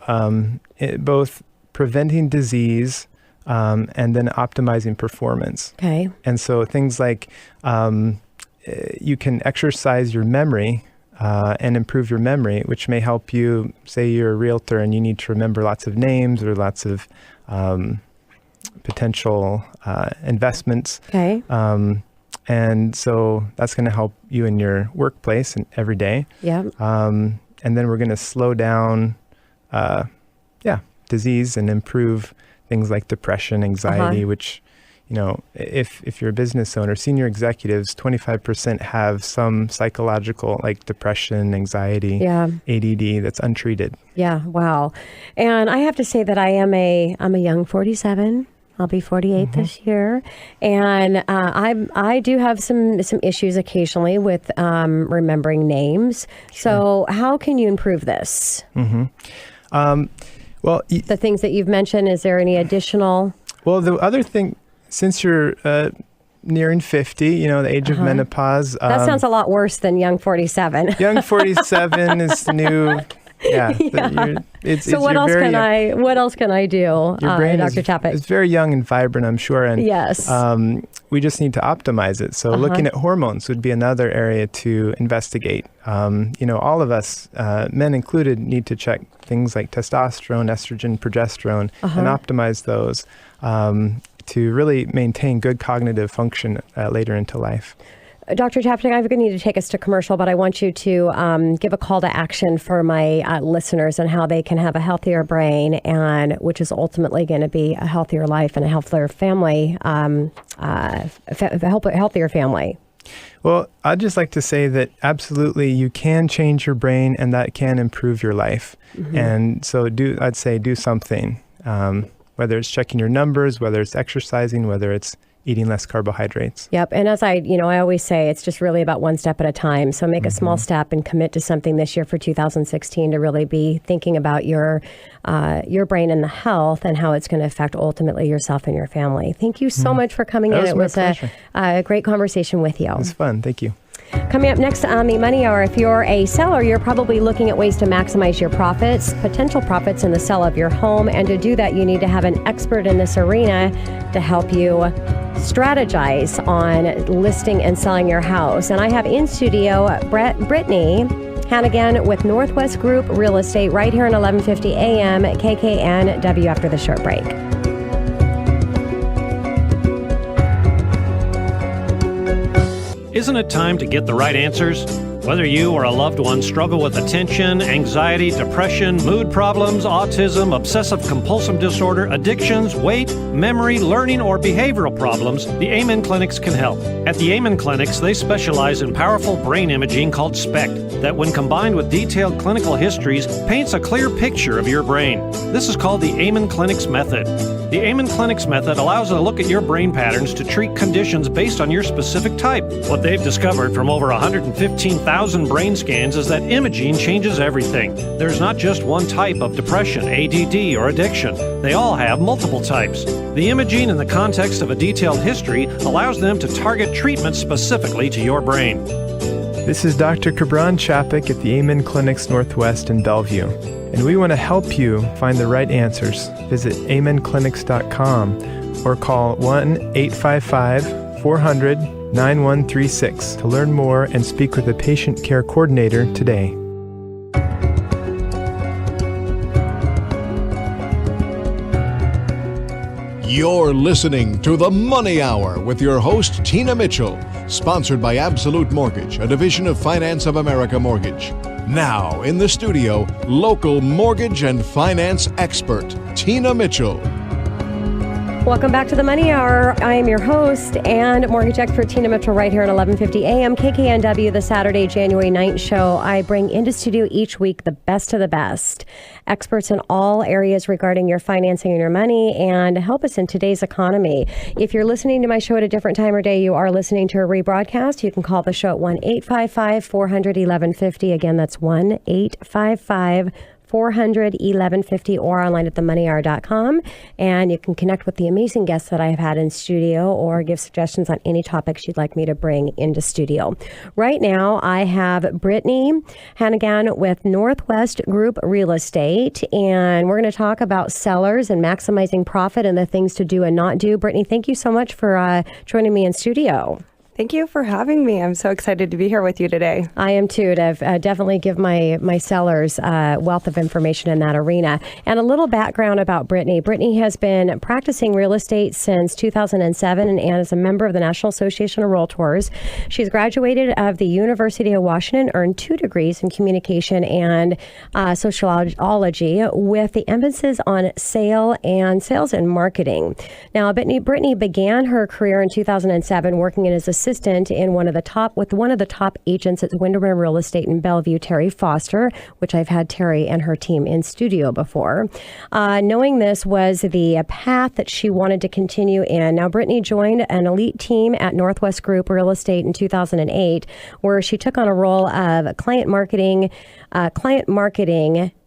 both preventing disease and then optimizing performance. Okay. And so things like you can exercise your memory and improve your memory, which may help you. Say you're a realtor and you need to remember lots of names or lots of potential investments. Okay. And so that's going to help you in your workplace and every day. Yeah. And then we're going to slow down, disease and improve things like depression, anxiety, which, if you're a business owner, senior executives, 25% have some psychological, like depression, anxiety, ADD that's untreated. Yeah. Wow. And I have to say that I'm a young 47. I'll be 48 this year, and I do have some issues occasionally with remembering names. Sure. So how can you improve this? Well, the things that you've mentioned, is there any additional? Well, the other thing, since you're nearing 50, the age of menopause. That sounds a lot worse than young 47. Young 47 is new. So what else can I do, your brain Dr. Chapek? It's very young and vibrant, I'm sure. And yes. We just need to optimize it. So looking at hormones would be another area to investigate. All of us, men included, need to check things like testosterone, estrogen, progesterone, and optimize those to really maintain good cognitive function later into life. Dr. Chapek, I'm going to need to take us to commercial, but I want you to give a call to action for my listeners and how they can have a healthier brain, and which is ultimately going to be a healthier life and a healthier family, healthier family. Well, I'd just like to say that absolutely you can change your brain and that can improve your life. Mm-hmm. And so I'd say do something, whether it's checking your numbers, whether it's exercising, whether it's eating less carbohydrates. Yep. And as I always say, it's just really about one step at a time. So make a small step and commit to something this year for 2016 to really be thinking about your brain and the health and how it's going to affect ultimately yourself and your family. Thank you so much for coming in. It was a great conversation with you. It was fun. Thank you. Coming up next on the Money Hour, if you're a seller, you're probably looking at ways to maximize your potential profits in the sale of your home. And to do that, you need to have an expert in this arena to help you strategize on listing and selling your house. And I have in studio Brittany Hannigan with Northwest Group Real Estate right here on 1150 AM KKNW after the short break. Isn't it time to get the right answers? Whether you or a loved one struggle with attention, anxiety, depression, mood problems, autism, obsessive-compulsive disorder, addictions, weight, memory, learning, or behavioral problems, the Amen Clinics can help. At the Amen Clinics, they specialize in powerful brain imaging called SPECT that, when combined with detailed clinical histories, paints a clear picture of your brain. This is called the Amen Clinics method. The Amen Clinics method allows a look at your brain patterns to treat conditions based on your specific type. What they've discovered from over 115,000 brain scans is that imaging changes everything. There's not just one type of depression, ADD, or addiction. They all have multiple types. The imaging in the context of a detailed history allows them to target treatment specifically to your brain. This is Dr. Kabran Chapek at the Amen Clinics Northwest in Bellevue, and we want to help you find the right answers. Visit amenclinics.com or call 1-855-400-9136 to learn more and speak with a patient care coordinator today. You're listening to The Money Hour with your host, Tina Mitchell, sponsored by Absolute Mortgage, a division of Finance of America Mortgage. Now, in the studio, local mortgage and finance expert, Tina Mitchell. Welcome back to the Money Hour. I am your host and mortgage expert Tina Mitchell right here at 1150 AM KKNW, the Saturday, January 9th show. I bring into studio each week the best of the best, experts in all areas regarding your financing and your money and help us in today's economy. If you're listening to my show at a different time or day, you are listening to a rebroadcast. You can call the show at 1-855-400-1150. Again, that's 1-855-400-1150 or online at themoneyhour.com. And you can connect with the amazing guests that I've had in studio or give suggestions on any topics you'd like me to bring into studio. Right now, I have Brittany Hannigan with Northwest Group Real Estate, and we're going to talk about sellers and maximizing profit and the things to do and not do. Brittany, thank you so much for joining me in studio. Thank you for having me. I'm so excited to be here with you today. I am too, to definitely give my sellers wealth of information in that arena. And a little background about Brittany. Brittany has been practicing real estate since 2007 and is a member of the National Association of Realtors. She's graduated of the University of Washington, earned 2 degrees in communication and sociology with the emphasis on sales and marketing. Now, Brittany began her career in 2007 working as assistant in one of the top agents at Windermere Real Estate in Bellevue, Terry Foster, which I've had Terry and her team in studio before. Knowing this was the path that she wanted to continue in. Now, Brittany joined an elite team at Northwest Group Real Estate in 2008, where she took on a role of client marketing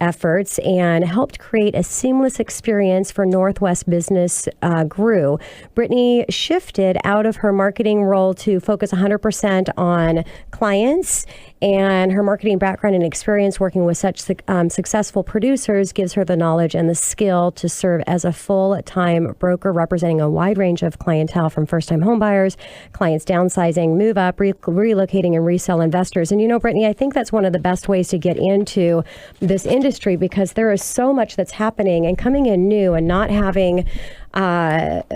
efforts and helped create a seamless experience for Northwest business grew. Brittany shifted out of her marketing role to focus 100% on clients, and her marketing background and experience working with such successful producers gives her the knowledge and the skill to serve as a full-time broker representing a wide range of clientele, from first-time homebuyers, clients downsizing, move up, relocating, and resell investors. And Brittany, I think that's one of the best ways to get into this industry, because there is so much that's happening, and coming in new and not having not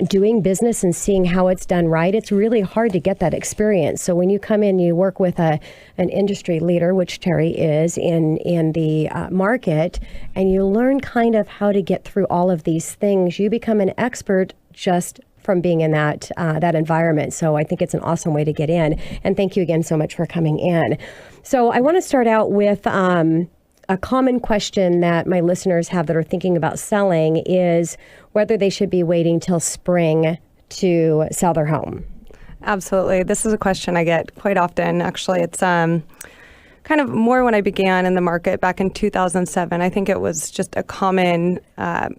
doing business and seeing how it's done right, it's really hard to get that experience. So when you come in, you work with an industry leader, which Terry is in the market, and you learn kind of how to get through all of these things. You become an expert just from being in that environment. So I think it's an awesome way to get in. And thank you again so much for coming in. So I want to start out with a common question that my listeners have that are thinking about selling is whether they should be waiting till spring to sell their home. Absolutely. This is a question I get quite often. Actually, it's kind of more when I began in the market back in 2007. I think it was just a common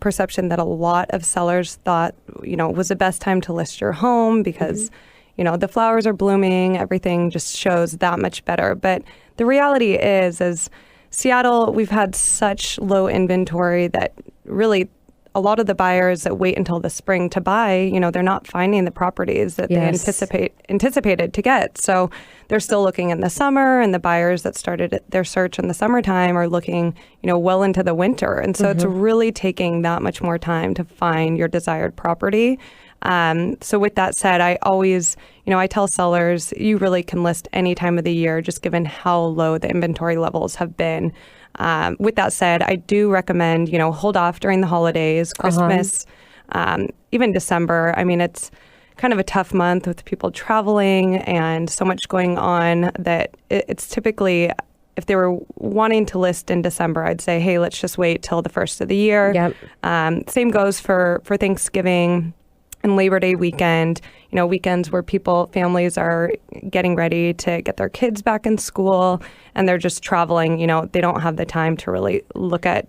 perception that a lot of sellers thought, it was the best time to list your home because, the flowers are blooming, everything just shows that much better. But the reality is Seattle, we've had such low inventory that really a lot of the buyers that wait until the spring to buy, they're not finding the properties that they anticipated to get. So they're still looking in the summer, and the buyers that started their search in the summertime are looking, well into the winter. And so it's really taking that much more time to find your desired property. So with that said, I always, I tell sellers, you really can list any time of the year, just given how low the inventory levels have been. With that said, I do recommend, hold off during the holidays, Christmas, even December. I mean, it's kind of a tough month with people traveling and so much going on that it's typically, if they were wanting to list in December, I'd say, hey, let's just wait till the first of the year. Yep. Same goes for Thanksgiving and Labor Day weekend, weekends where families are getting ready to get their kids back in school and they're just traveling, they don't have the time to really look at,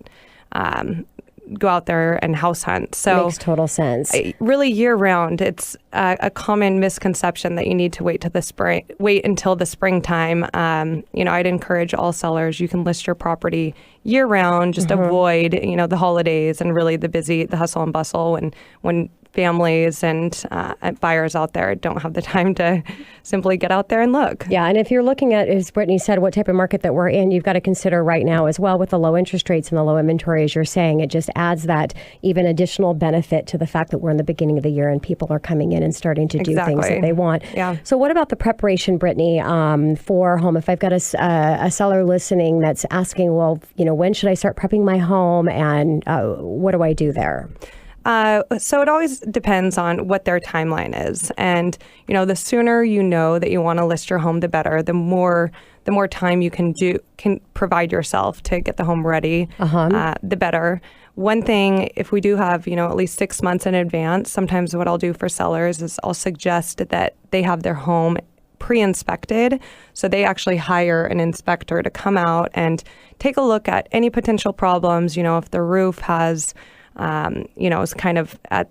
go out there and house hunt. So makes total sense. Really year round, it's a common misconception that you need to wait until the springtime. I'd encourage all sellers, you can list your property year round, just avoid, the holidays and really the hustle and bustle when families and buyers out there don't have the time to simply get out there and look. Yeah, and if you're looking at, as Brittany said, what type of market that we're in, you've got to consider right now as well with the low interest rates and the low inventory, as you're saying, it just adds that even additional benefit to the fact that we're in the beginning of the year and people are coming in and starting to do things that they want. Yeah. So what about the preparation, Brittany, for home? If I've got a seller listening that's asking, well, when should I start prepping my home and what do I do there? So it always depends on what their timeline is. And, the sooner that you want to list your home, the better. The more time you can provide yourself to get the home ready, the better. One thing, if we do have, at least 6 months in advance, sometimes what I'll do for sellers is I'll suggest that they have their home pre-inspected. So they actually hire an inspector to come out and take a look at any potential problems, if the roof has is kind of at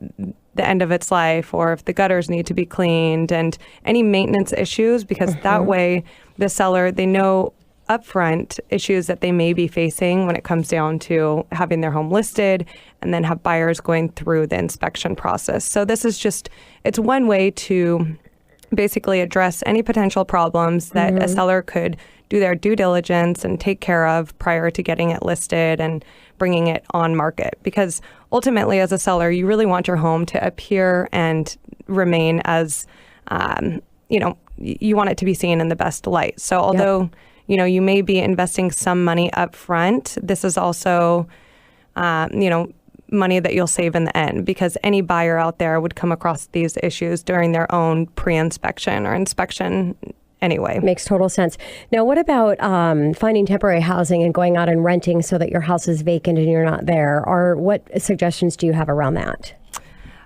the end of its life, or if the gutters need to be cleaned and any maintenance issues, because that way the seller, they know upfront issues that they may be facing when it comes down to having their home listed and then have buyers going through the inspection process. So this is it's one way to basically address any potential problems that a seller could do their due diligence and take care of prior to getting it listed and bringing it on market. Because ultimately, as a seller, you really want your home to appear and remain as, you want it to be seen in the best light. So although, you may be investing some money up front, this is also, money that you'll save in the end, because any buyer out there would come across these issues during their own pre-inspection or inspection anyway. Makes total sense. Now, what about finding temporary housing and going out and renting so that your house is vacant and you're not there? Or what suggestions do you have around that?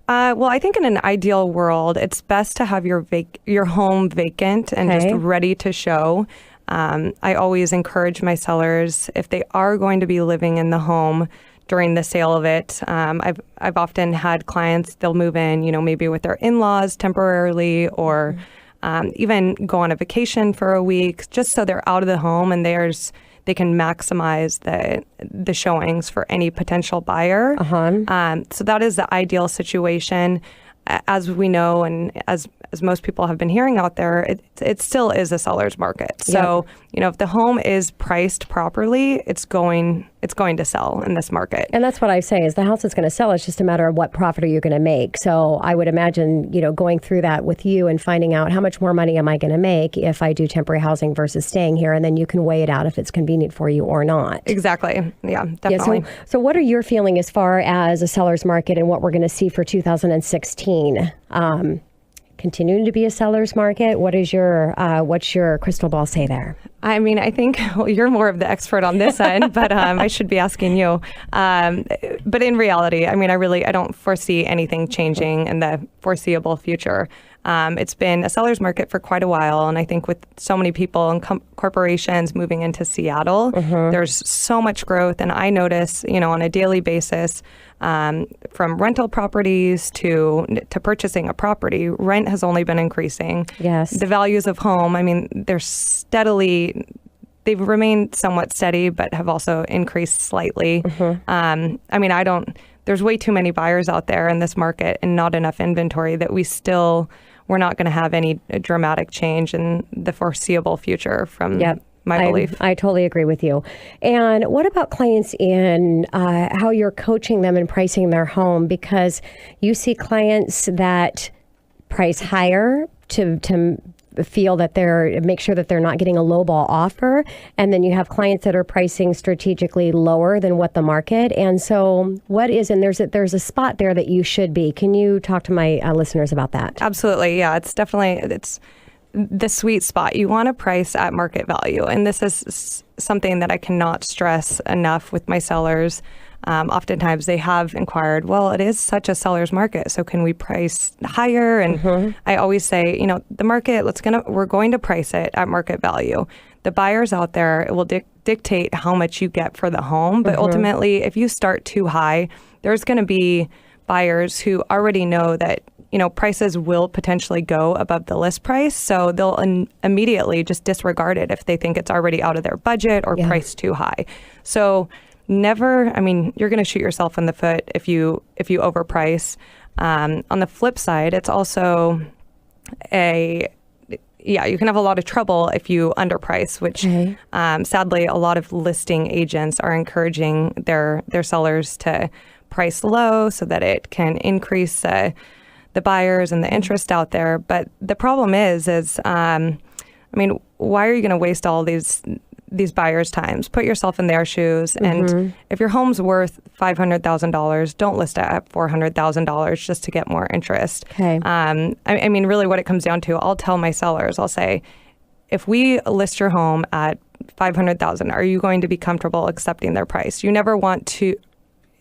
Well, I think in an ideal world, it's best to have your home vacant and just ready to show. I always encourage my sellers, if they are going to be living in the home during the sale of it, I've often had clients, they'll move in, maybe with their in-laws temporarily, or even go on a vacation for a week, just so they're out of the home and they can maximize the showings for any potential buyer. So that is the ideal situation. As we know, and as most people have been hearing out there, it still is a seller's market. So, if the home is priced properly, it's going it's going to sell in this market. And that's what I say is the house is going to sell. It's just a matter of what profit are you going to make. So I would imagine, going through that with you and finding out how much more money am I going to make if I do temporary housing versus staying here. And then you can weigh it out if it's convenient for you or not. Exactly. Yeah, definitely. Yeah, so what are your feeling as far as a seller's market and what we're going to see for 2016? Continuing to be a seller's market? What's your crystal ball say there? I mean, I think you're more of the expert on this end, but I should be asking you. But in reality, I mean, I don't foresee anything changing in the foreseeable future. It's been a seller's market for quite a while, and I think with so many people and corporations moving into Seattle, there's so much growth, and I notice, on a daily basis, from rental properties to purchasing a property, rent has only been increasing. Yes. The values of home, I mean, they've remained somewhat steady, but have also increased slightly. I mean, there's way too many buyers out there in this market and not enough inventory that we're not going to have any dramatic change in the foreseeable future from my belief. I totally agree with you. And what about clients in how you're coaching them and pricing their home? Because you see clients that price higher to feel that make sure that they're not getting a lowball offer. And then you have clients that are pricing strategically lower than what the market. And so there's a spot there that you should be. Can you talk to my listeners about that? Absolutely. Yeah, it's the sweet spot. You want to price at market value. And this is something that I cannot stress enough with my sellers. Oftentimes they have inquired, well, it is such a seller's market, so can we price higher? And I always say, the market, we're going to price it at market value. The buyers out there, it will dictate how much you get for the home. But ultimately, if you start too high, there's going to be buyers who already know that, prices will potentially go above the list price. So they'll immediately just disregard it if they think it's already out of their budget or priced too high. So you're going to shoot yourself in the foot if you overprice. On the flip side, it's also you can have a lot of trouble if you underprice, which sadly a lot of listing agents are encouraging their sellers to price low so that it can increase the buyers and the interest out there. But the problem is why are you going to waste all these buyers' times? Put yourself in their shoes. And if your home's worth $500,000, don't list it at $400,000 just to get more interest. Okay. Really what it comes down to, I'll tell my sellers, I'll say, if we list your home at $500,000, are you going to be comfortable accepting their price? You never want to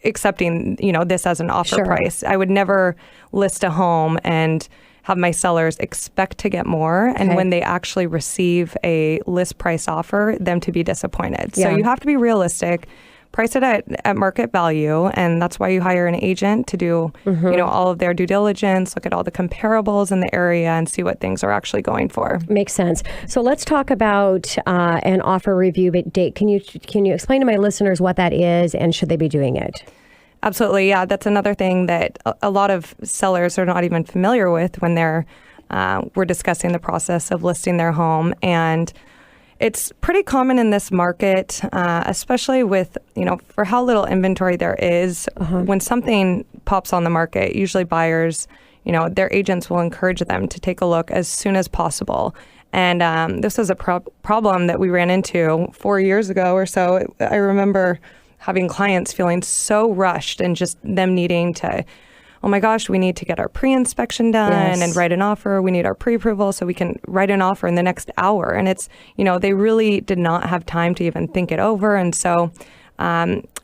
accepting, this as an offer price. I would never list a home and have my sellers expect to get more, and when they actually receive a list price offer, them to be disappointed. So you have to be realistic, price it at market value, and that's why you hire an agent to do, all of their due diligence, look at all the comparables in the area, and see what things are actually going for. Makes sense. So let's talk about an offer review date. Can you explain to my listeners what that is, and should they be doing it? Absolutely. Yeah, that's another thing that a lot of sellers are not even familiar with when we're discussing the process of listing their home. And it's pretty common in this market, especially with, for how little inventory there is. When something pops on the market, usually buyers, their agents will encourage them to take a look as soon as possible. And this was a problem that we ran into 4 years ago or so. I remember having clients feeling so rushed and just them needing to, oh my gosh, we need to get our pre-inspection done and write an offer. We need our pre-approval so we can write an offer in the next hour. And it's, they really did not have time to even think it over. And so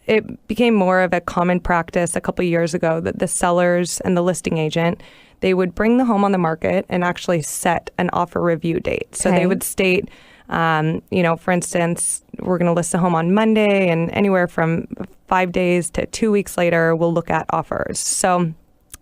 it became more of a common practice a couple of years ago that the sellers and the listing agent, they would bring the home on the market and actually set an offer review date. So they would state, for instance, we're going to list the home on Monday, and anywhere from 5 days to 2 weeks later, we'll look at offers. So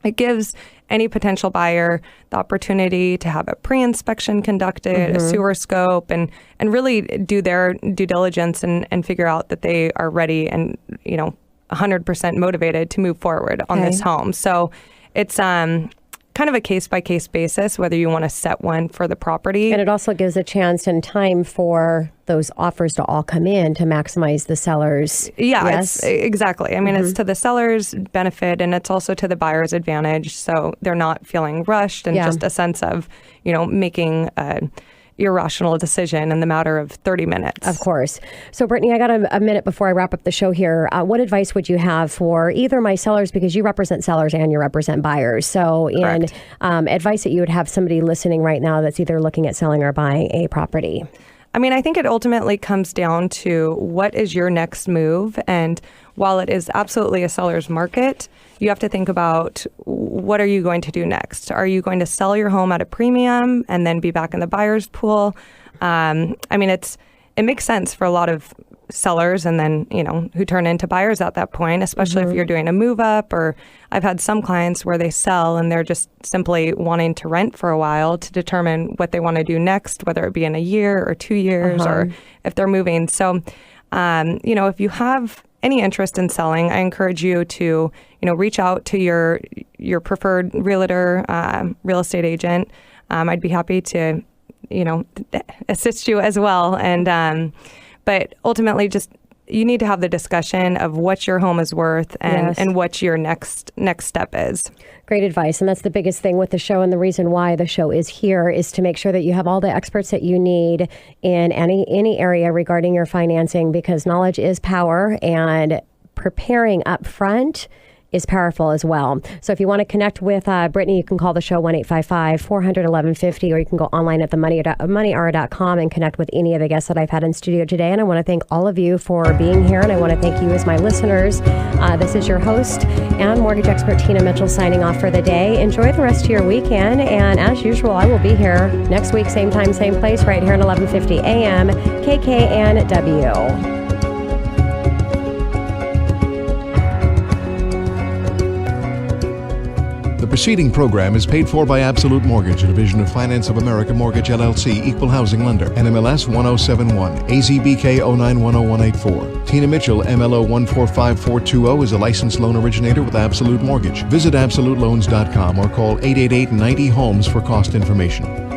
it gives any potential buyer the opportunity to have a pre-inspection conducted, a sewer scope, and really do their due diligence and figure out that they are ready and, 100% motivated to move forward on this home. So it's kind kind of a case-by-case basis, whether you want to set one for the property. And it also gives a chance and time for those offers to all come in to maximize the seller's. Yes, exactly. I mean, it's to the seller's benefit, and it's also to the buyer's advantage. So they're not feeling rushed, and just a sense of, making an irrational decision in the matter of 30 minutes. Of course. So, Brittany, I got a minute before I wrap up the show here. What advice would you have for either my sellers, because you represent sellers and you represent buyers? So, advice that you would have somebody listening right now that's either looking at selling or buying a property? I mean, I think it ultimately comes down to what is your next move. And while it is absolutely a seller's market, you have to think about what are you going to do next? Are you going to sell your home at a premium and then be back in the buyer's pool? I mean, it makes sense for a lot of sellers and then, who turn into buyers at that point, especially if you're doing a move up, or I've had some clients where they sell and they're just simply wanting to rent for a while to determine what they want to do next, whether it be in a year or 2 years or if they're moving. So, if you have any interest in selling, I encourage you to, reach out to your preferred realtor, real estate agent. I'd be happy to, assist you as well. And, but ultimately, just you need to have the discussion of what your home is worth and what your next step is. Great advice. And that's the biggest thing with the show. And the reason why the show is here is to make sure that you have all the experts that you need in any area regarding your financing, because knowledge is power, and preparing up front is powerful as well. So if you want to connect with Brittany, you can call the show 1-855-400-1150, or you can go online at themoneyhour.com and connect with any of the guests that I've had in studio today. And I want to thank all of you for being here, and I want to thank you as my listeners. This is your host and mortgage expert Tina Mitchell signing off for the day. Enjoy the rest of your weekend, and as usual, I will be here next week, same time, same place, right here at 1150 a.m. KKNW. The preceding program is paid for by Absolute Mortgage, a division of Finance of America Mortgage LLC, Equal Housing Lender, NMLS 1071, AZBK 0910184. Tina Mitchell, MLO 145420, is a licensed loan originator with Absolute Mortgage. Visit AbsoluteLoans.com or call 888-90-HOMES for cost information.